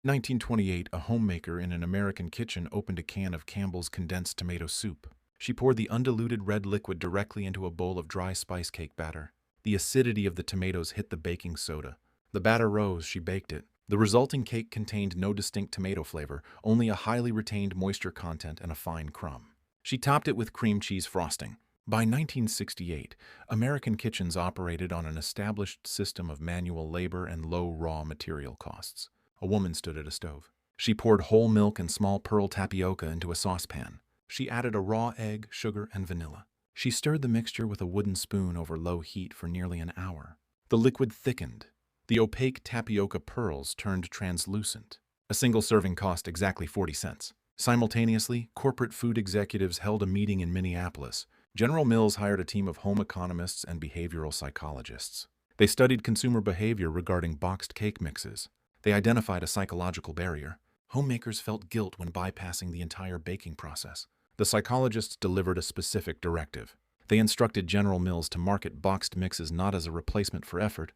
1928, a homemaker in an American kitchen opened a can of Campbell's condensed tomato soup. She poured the undiluted red liquid directly into a bowl of dry spice cake batter. The acidity of the tomatoes hit the baking soda. The batter rose, she baked it. The resulting cake contained no distinct tomato flavor, only a highly retained moisture content and a fine crumb. She topped it with cream cheese frosting. By 1968, American kitchens operated on an established system of manual labor and low raw material costs. A woman stood at a stove. She poured whole milk and small pearl tapioca into a saucepan. She added a raw egg, sugar, and vanilla. She stirred the mixture with a wooden spoon over low heat for nearly an hour. The liquid thickened. The opaque tapioca pearls turned translucent. A single serving cost exactly 40 cents. Simultaneously, corporate food executives held a meeting in Minneapolis. General Mills hired a team of home economists and behavioral psychologists. They studied consumer behavior regarding boxed cake mixes. They identified a psychological barrier. Homemakers felt guilt when bypassing the entire baking process. The psychologists delivered a specific directive. They instructed General Mills to market boxed mixes not as a replacement for effort,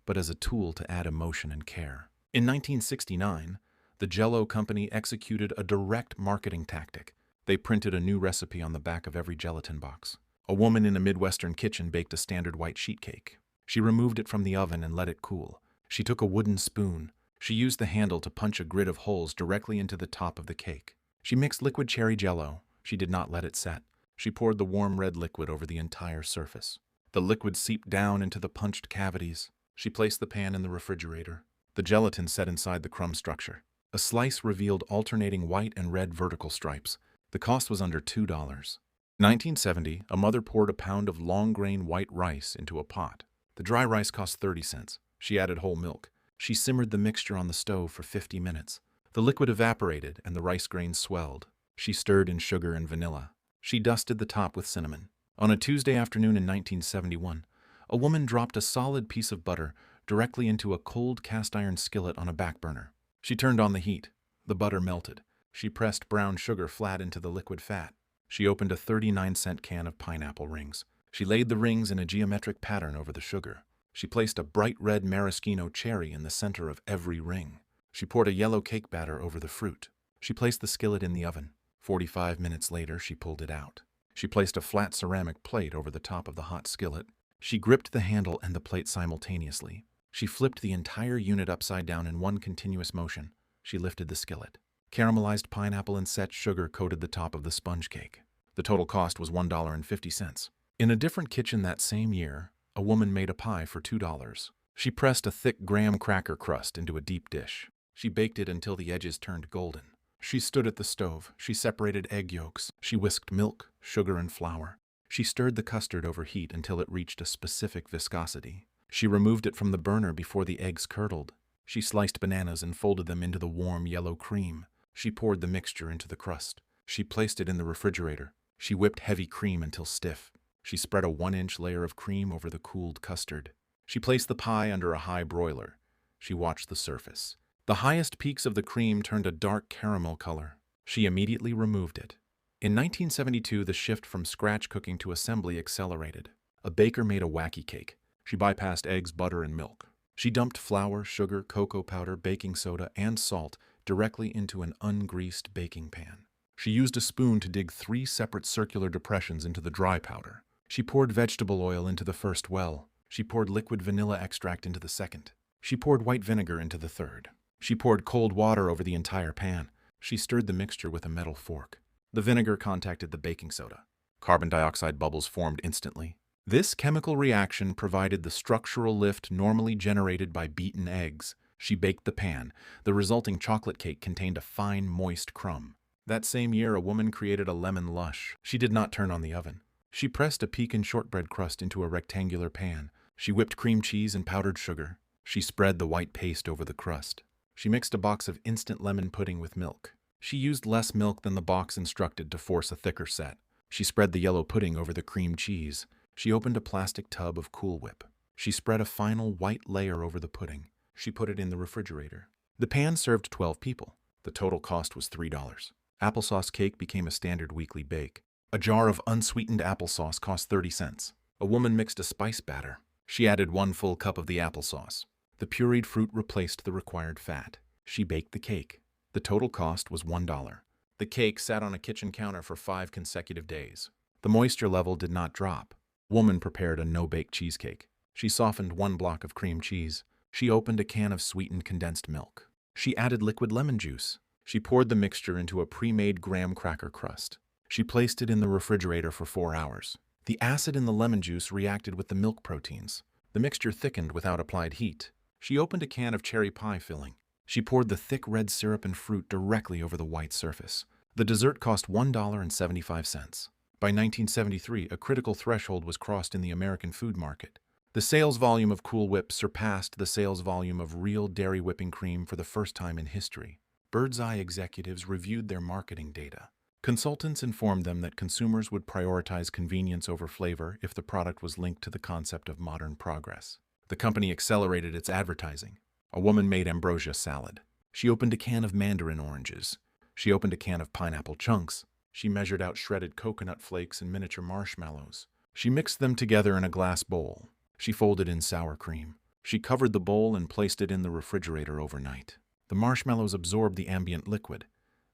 but as a tool to add emotion and care. In 1969, the Jell-O company executed a direct marketing tactic. They printed a new recipe on the back of every gelatin box. A woman in a Midwestern kitchen baked a standard white sheet cake. She removed it from the oven and let it cool. She took a wooden spoon. She used the handle to punch a grid of holes directly into the top of the cake. She mixed liquid cherry Jell-O. She did not let it set. She poured the warm red liquid over the entire surface. The liquid seeped down into the punched cavities. She placed the pan in the refrigerator. The gelatin set inside the crumb structure. A slice revealed alternating white and red vertical stripes. The cost was under $2. 1970, a mother poured a pound of long-grain white rice into a pot. The dry rice cost 30 cents. She added whole milk. She simmered the mixture on the stove for 50 minutes. The liquid evaporated and the rice grains swelled. She stirred in sugar and vanilla. She dusted the top with cinnamon. On a Tuesday afternoon in 1971, a woman dropped a solid piece of butter directly into a cold cast-iron skillet on a back burner. She turned on the heat. The butter melted. She pressed brown sugar flat into the liquid fat. She opened a 39-cent can of pineapple rings. She laid the rings in a geometric pattern over the sugar. She placed a bright red maraschino cherry in the center of every ring. She poured a yellow cake batter over the fruit. She placed the skillet in the oven. 45 minutes later, she pulled it out. She placed a flat ceramic plate over the top of the hot skillet. She gripped the handle and the plate simultaneously. She flipped the entire unit upside down in one continuous motion. She lifted the skillet. Caramelized pineapple and set sugar coated the top of the sponge cake. The total cost was $1.50. In a different kitchen that same year, a woman made a pie for $2. She pressed a thick graham cracker crust into a deep dish. She baked it until the edges turned golden. She stood at the stove. She separated egg yolks. She whisked milk, sugar, and flour. She stirred the custard over heat until it reached a specific viscosity. She removed it from the burner before the eggs curdled. She sliced bananas and folded them into the warm yellow cream. She poured the mixture into the crust. She placed it in the refrigerator. She whipped heavy cream until stiff. She spread a 1-inch layer of cream over the cooled custard. She placed the pie under a high broiler. She watched the surface. The highest peaks of the cream turned a dark caramel color. She immediately removed it. In 1972, the shift from scratch cooking to assembly accelerated. A baker made a wacky cake. She bypassed eggs, butter, and milk. She dumped flour, sugar, cocoa powder, baking soda, and salt directly into an ungreased baking pan. She used a spoon to dig 3 separate circular depressions into the dry powder. She poured vegetable oil into the first well. She poured liquid vanilla extract into the second. She poured white vinegar into the third. She poured cold water over the entire pan. She stirred the mixture with a metal fork. The vinegar contacted the baking soda. Carbon dioxide bubbles formed instantly. This chemical reaction provided the structural lift normally generated by beaten eggs. She baked the pan. The resulting chocolate cake contained a fine, moist crumb. That same year, a woman created a lemon lush. She did not turn on the oven. She pressed a pecan shortbread crust into a rectangular pan. She whipped cream cheese and powdered sugar. She spread the white paste over the crust. She mixed a box of instant lemon pudding with milk. She used less milk than the box instructed to force a thicker set. She spread the yellow pudding over the cream cheese. She opened a plastic tub of Cool Whip. She spread a final white layer over the pudding. She put it in the refrigerator. The pan served 12 people. The total cost was $3. Applesauce cake became a standard weekly bake. A jar of unsweetened applesauce cost 30 cents. A woman mixed a spice batter. She added 1 full cup of the applesauce. The pureed fruit replaced the required fat. She baked the cake. The total cost was $1. The cake sat on a kitchen counter for 5 consecutive days. The moisture level did not drop. Woman prepared a no-bake cheesecake. She softened 1 block of cream cheese. She opened a can of sweetened condensed milk. She added liquid lemon juice. She poured the mixture into a pre-made graham cracker crust. She placed it in the refrigerator for 4 hours. The acid in the lemon juice reacted with the milk proteins. The mixture thickened without applied heat. She opened a can of cherry pie filling. She poured the thick red syrup and fruit directly over the white surface. The dessert cost $1.75. By 1973, a critical threshold was crossed in the American food market. The sales volume of Cool Whip surpassed the sales volume of real dairy whipping cream for the first time in history. Birds Eye executives reviewed their marketing data. Consultants informed them that consumers would prioritize convenience over flavor if the product was linked to the concept of modern progress. The company accelerated its advertising. A woman made ambrosia salad. She opened a can of mandarin oranges. She opened a can of pineapple chunks. She measured out shredded coconut flakes and miniature marshmallows. She mixed them together in a glass bowl. She folded in sour cream. She covered the bowl and placed it in the refrigerator overnight. The marshmallows absorbed the ambient liquid.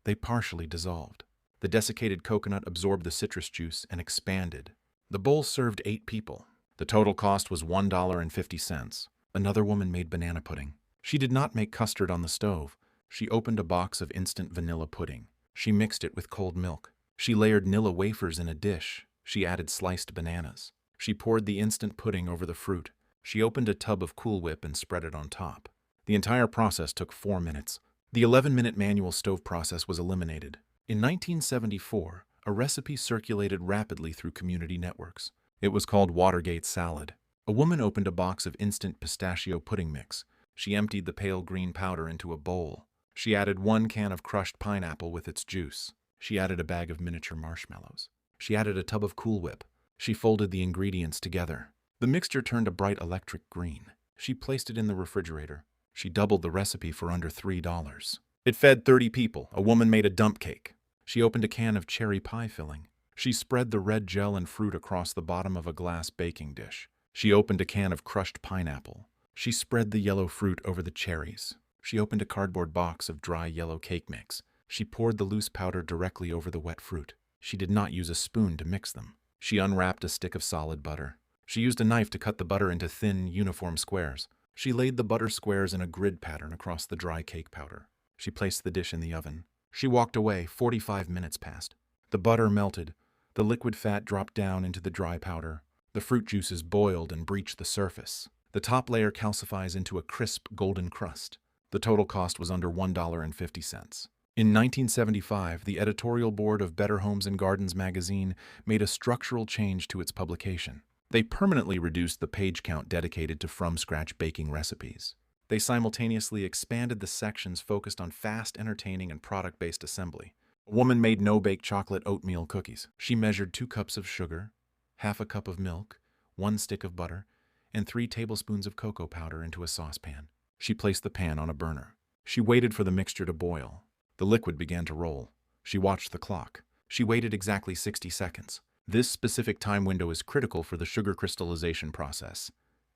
They partially dissolved. The desiccated coconut absorbed the citrus juice and expanded. The bowl served 8 people. The total cost was $1.50. Another woman made banana pudding. She did not make custard on the stove. She opened a box of instant vanilla pudding. She mixed it with cold milk. She layered Nilla wafers in a dish. She added sliced bananas. She poured the instant pudding over the fruit. She opened a tub of Cool Whip and spread it on top. The entire process took 4 minutes. The 11-minute manual stove process was eliminated. In 1974, a recipe circulated rapidly through community networks. It was called Watergate salad. A woman opened a box of instant pistachio pudding mix. She emptied the pale green powder into a bowl. She added 1 can of crushed pineapple with its juice. She added a bag of miniature marshmallows. She added a tub of Cool Whip. She folded the ingredients together. The mixture turned a bright electric green. She placed it in the refrigerator. She doubled the recipe for under $3. It fed 30 people. A woman made a dump cake. She opened a can of cherry pie filling. She spread the red gel and fruit across the bottom of a glass baking dish. She opened a can of crushed pineapple. She spread the yellow fruit over the cherries. She opened a cardboard box of dry yellow cake mix. She poured the loose powder directly over the wet fruit. She did not use a spoon to mix them. She unwrapped a stick of solid butter. She used a knife to cut the butter into thin, uniform squares. She laid the butter squares in a grid pattern across the dry cake powder. She placed the dish in the oven. She walked away. 45 minutes passed. The butter melted. The liquid fat dropped down into the dry powder. The fruit juices boiled and breached the surface. The top layer calcifies into a crisp, golden crust. The total cost was under $1.50. In 1975, the editorial board of Better Homes and Gardens magazine made a structural change to its publication. They permanently reduced the page count dedicated to from-scratch baking recipes. They simultaneously expanded the sections focused on fast, entertaining, and product-based assembly. A woman made no-bake chocolate oatmeal cookies. She measured 2 cups of sugar, half a cup of milk, 1 stick of butter, and 3 tablespoons of cocoa powder into a saucepan. She placed the pan on a burner. She waited for the mixture to boil. The liquid began to roll. She watched the clock. She waited exactly 60 seconds. This specific time window is critical for the sugar crystallization process.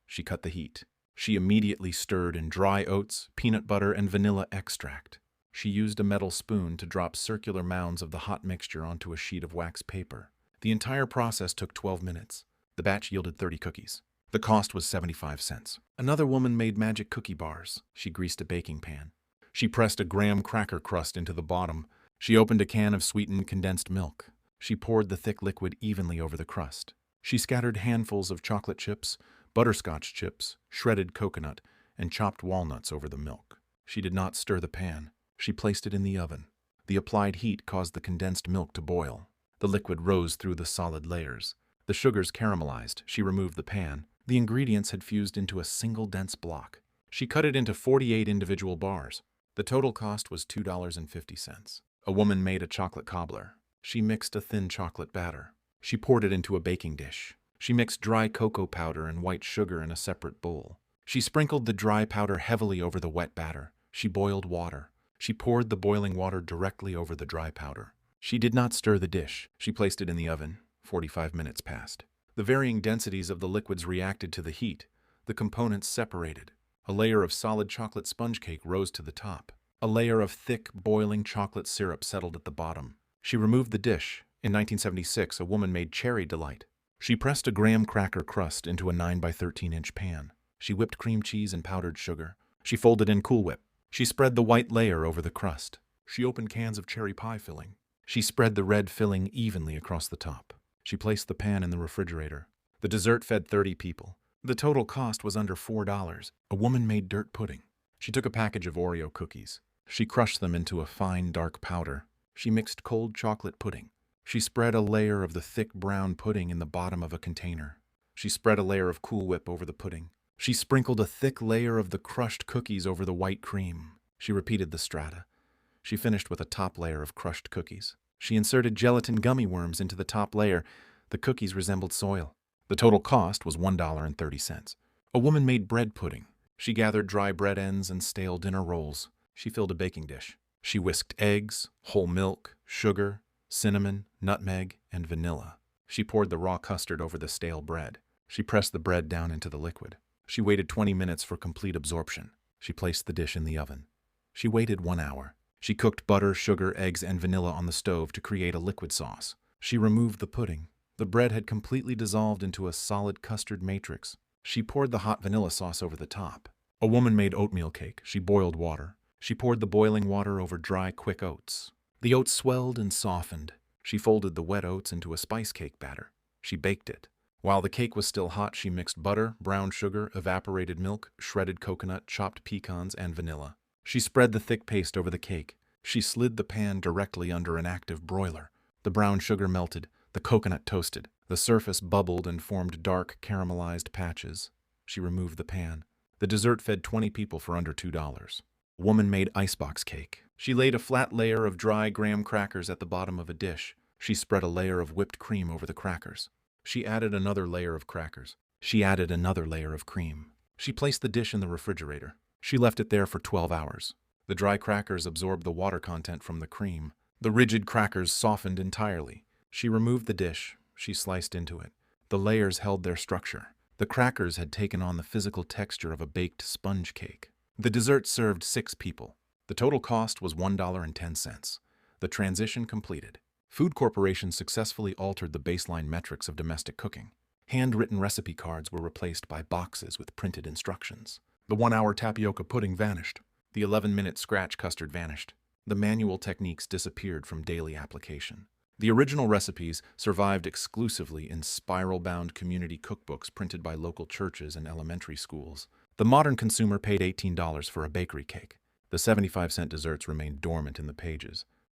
She cut the heat. She immediately stirred in dry oats, peanut butter, and vanilla extract. She used a metal spoon to drop circular mounds of the hot mixture onto a sheet of wax paper. The entire process took 12 minutes. The batch yielded 30 cookies. The cost was 75 cents. Another woman made magic cookie bars. She greased a baking pan. She pressed a graham cracker crust into the bottom. She opened a can of sweetened condensed milk. She poured the thick liquid evenly over the crust. She scattered handfuls of chocolate chips, butterscotch chips, shredded coconut, and chopped walnuts over the milk. She did not stir the pan. She placed it in the oven. The applied heat caused the condensed milk to boil. The liquid rose through the solid layers. The sugars caramelized. She removed the pan. The ingredients had fused into a single dense block. She cut it into 48 individual bars. The total cost was $2.50. A woman made a chocolate cobbler. She mixed a thin chocolate batter. She poured it into a baking dish. She mixed dry cocoa powder and white sugar in a separate bowl. She sprinkled the dry powder heavily over the wet batter. She boiled water. She poured the boiling water directly over the dry powder. She did not stir the dish. She placed it in the oven. 45 minutes passed. The varying densities of the liquids reacted to the heat. The components separated. A layer of solid chocolate sponge cake rose to the top. A layer of thick, boiling chocolate syrup settled at the bottom. She removed the dish. In 1976, a woman made Cherry Delight. She pressed a graham cracker crust into a 9 by 13-inch pan. She whipped cream cheese and powdered sugar. She folded in Cool Whip. She spread the white layer over the crust. She opened cans of cherry pie filling. She spread the red filling evenly across the top. She placed the pan in the refrigerator. The dessert fed 30 people. The total cost was under $4. A woman made dirt pudding. She took a package of Oreo cookies. She crushed them into a fine, dark powder. She mixed cold chocolate pudding. She spread a layer of the thick brown pudding in the bottom of a container. She spread a layer of Cool Whip over the pudding. She sprinkled a thick layer of the crushed cookies over the white cream. She repeated the strata. She finished with a top layer of crushed cookies. She inserted gelatin gummy worms into the top layer. The cookies resembled soil. The total cost was $1.30. A woman made bread pudding. She gathered dry bread ends and stale dinner rolls. She filled a baking dish. She whisked eggs, whole milk, sugar, cinnamon, nutmeg, and vanilla. She poured the raw custard over the stale bread. She pressed the bread down into the liquid. She waited 20 minutes for complete absorption. She placed the dish in the oven. She waited 1 hour. She cooked butter, sugar, eggs, and vanilla on the stove to create a liquid sauce. She removed the pudding. The bread had completely dissolved into a solid custard matrix. She poured the hot vanilla sauce over the top. A woman made oatmeal cake. She boiled water. She poured the boiling water over dry, quick oats. The oats swelled and softened. She folded the wet oats into a spice cake batter. She baked it. While the cake was still hot, she mixed butter, brown sugar, evaporated milk, shredded coconut, chopped pecans, and vanilla. She spread the thick paste over the cake. She slid the pan directly under an active broiler. The brown sugar melted. The coconut toasted. The surface bubbled and formed dark, caramelized patches. She removed the pan. The dessert fed 20 people for under $2. A woman made icebox cake. She laid a flat layer of dry graham crackers at the bottom of a dish. She spread a layer of whipped cream over the crackers. She added another layer of crackers. She added another layer of cream. She placed the dish in the refrigerator. She left it there for 12 hours. The dry crackers absorbed the water content from the cream. The rigid crackers softened entirely. She removed the dish. She sliced into it. The layers held their structure. The crackers had taken on the physical texture of a baked sponge cake. The dessert served 6 people. The total cost was $1.10. The transition completed. Food Corporation successfully altered the baseline metrics of domestic cooking. Handwritten recipe cards were replaced by boxes with printed instructions. The 1-hour tapioca pudding vanished. The 11-minute scratch custard vanished. The manual techniques disappeared from daily application. The original recipes survived exclusively in spiral-bound community cookbooks printed by local churches and elementary schools. The modern consumer paid $18 for a bakery cake. The 75-cent desserts remained dormant in the pages.